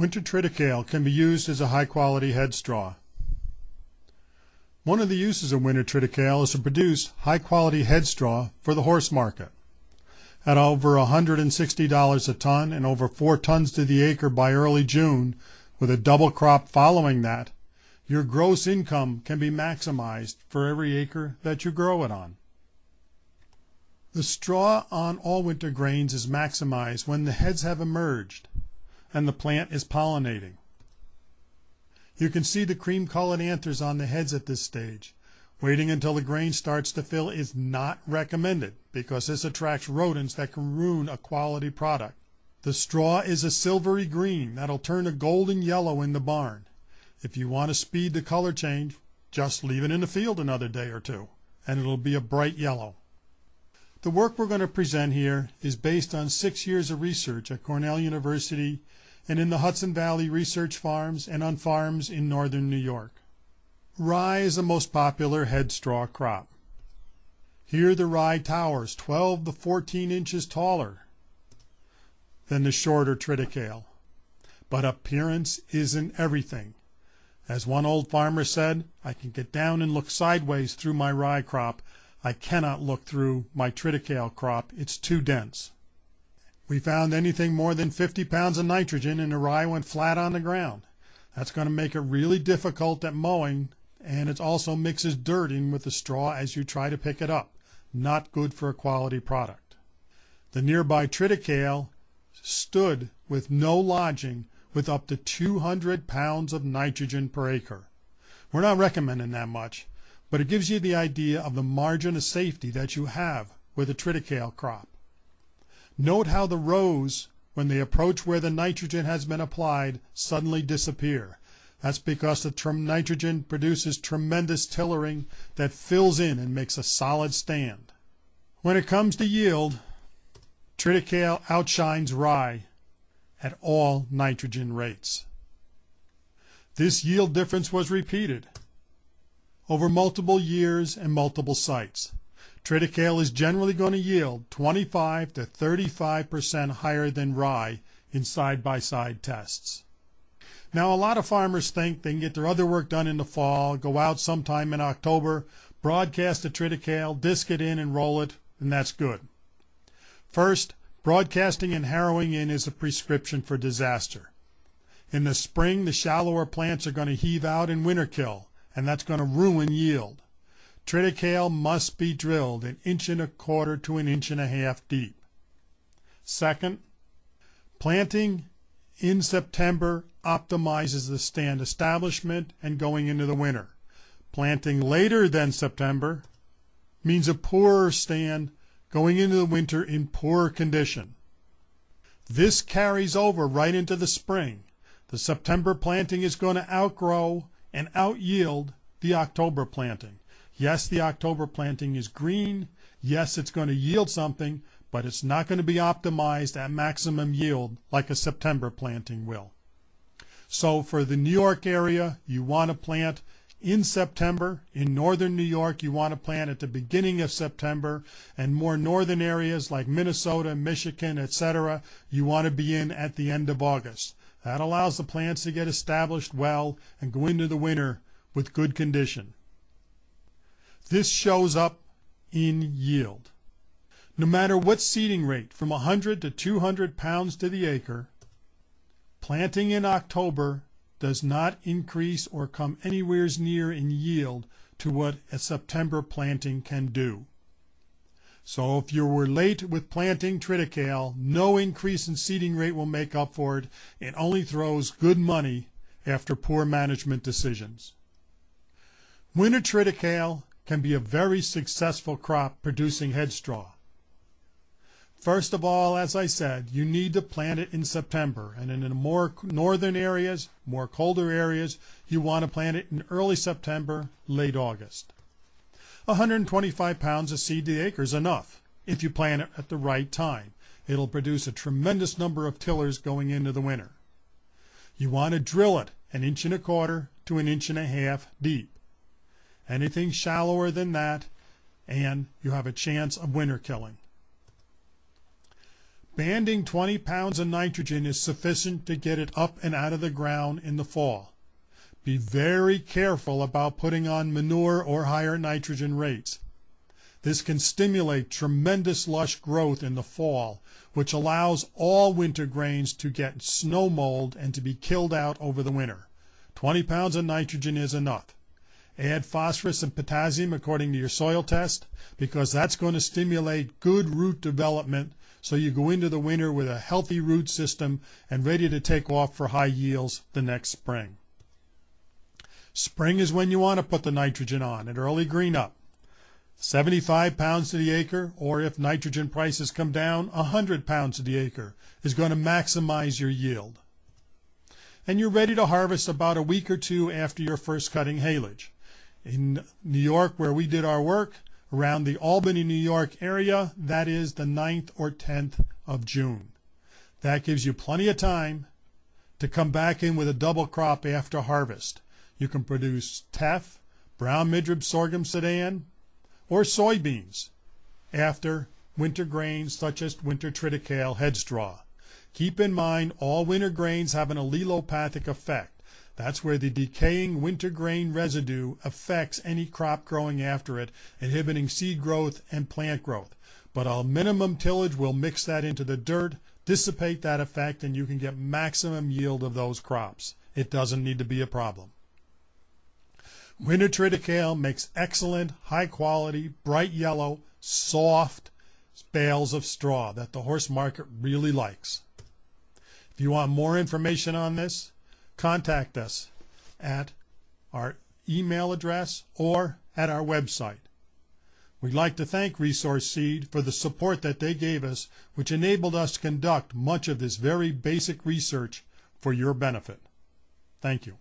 Winter triticale can be used as a high-quality head straw. One of the uses of winter triticale is to produce high-quality head straw for the horse market. At over $160 a ton and over 4 tons to the acre by early June, with a double crop following that, your gross income can be maximized for every acre that you grow it on. The straw on all winter grains is maximized when the heads have emerged and the plant is pollinating. You can see the cream-colored anthers on the heads at this stage. Waiting until the grain starts to fill is not recommended because this attracts rodents that can ruin a quality product. The straw is a silvery green that'll turn a golden yellow in the barn. If you want to speed the color change, just leave it in the field another day or two, and it'll be a bright yellow. The work we're going to present here is based on 6 years of research at Cornell University and in the Hudson Valley Research Farms and on farms in northern New York. Rye is the most popular head straw crop. Here the rye towers 12 to 14 inches taller than the shorter triticale. But appearance isn't everything. As one old farmer said, I can get down and look sideways through my rye crop. I cannot look through my triticale crop. It's too dense. We found anything more than 50 pounds of nitrogen and the rye went flat on the ground. That's going to make it really difficult at mowing, and it also mixes dirt in with the straw as you try to pick it up. Not good for a quality product. The nearby triticale stood with no lodging with up to 200 pounds of nitrogen per acre. We're not recommending that much, but it gives you the idea of the margin of safety that you have with a triticale crop. Note how the rows, when they approach where the nitrogen has been applied, suddenly disappear. That's because the nitrogen produces tremendous tillering that fills in and makes a solid stand. When it comes to yield, triticale outshines rye at all nitrogen rates. This yield difference was repeated over multiple years and multiple sites. Triticale is generally going to yield 25 to 35% higher than rye in side-by-side tests. Now, a lot of farmers think they can get their other work done in the fall, go out sometime in October, broadcast the triticale, disc it in and roll it, and that's good. First, broadcasting and harrowing in is a prescription for disaster. In the spring, the shallower plants are going to heave out and winter kill, and that's going to ruin yield. Triticale must be drilled 1.25 inches to 1.5 inches deep. Second, planting in September optimizes the stand establishment and going into the winter. Planting later than September means a poorer stand going into the winter in poor condition. This carries over right into the spring. The September planting is going to outgrow and out-yield the October planting. Yes, the October planting is green. Yes, it's going to yield something, but it's not going to be optimized at maximum yield like a September planting will. So for the New York area, you want to plant in September. In northern New York, you want to plant at the beginning of September, and more northern areas like Minnesota, Michigan, etc., you want to be in at the end of August. That allows the plants to get established well and go into the winter with good condition. This shows up in yield. No matter what seeding rate, from 100 to 200 pounds to the acre, planting in October does not increase or come anywhere near in yield to what a September planting can do. So if you were late with planting triticale, no increase in seeding rate will make up for it. It only throws good money after poor management decisions. Winter triticale can be a very successful crop producing head straw. First of all, as I said, you need to plant it in September, and in the more northern areas, more colder areas, you want to plant it in early September, late August. 125 pounds of seed to the acre is enough if you plant it at the right time. It'll produce a tremendous number of tillers going into the winter. You want to drill it 1.25 inches to 1.5 inches deep. Anything shallower than that, and you have a chance of winter killing. banding 20 pounds of nitrogen is sufficient to get it up and out of the ground in the fall. Be very careful about putting on manure or higher nitrogen rates. This can stimulate tremendous lush growth in the fall, which allows all winter grains to get snow mold and to be killed out over the winter. 20 pounds of nitrogen is enough. Add phosphorus and potassium according to your soil test, because that's going to stimulate good root development so you go into the winter with a healthy root system and ready to take off for high yields the next spring. Spring is when you want to put the nitrogen on at early green up. 75 pounds to the acre, or if nitrogen prices come down, 100 pounds to the acre is going to maximize your yield. And you're ready to harvest about a week or two after your first cutting haylage. In New York, where we did our work, around the Albany, New York area, that is the 9th or 10th of June. That gives you plenty of time to come back in with a double crop after harvest. You can produce teff, brown midrib sorghum sudan, or soybeans after winter grains such as winter triticale head straw. Keep in mind all winter grains have an allelopathic effect. That's where the decaying winter grain residue affects any crop growing after it, inhibiting seed growth and plant growth. But a minimum tillage will mix that into the dirt, dissipate that effect, and you can get maximum yield of those crops. It doesn't need to be a problem. Winter triticale makes excellent, high-quality, bright yellow, soft bales of straw that the horse market really likes. If you want more information on this, contact us at our email address or at our website. We'd like to thank Resource Seed for the support that they gave us, which enabled us to conduct much of this very basic research for your benefit. Thank you.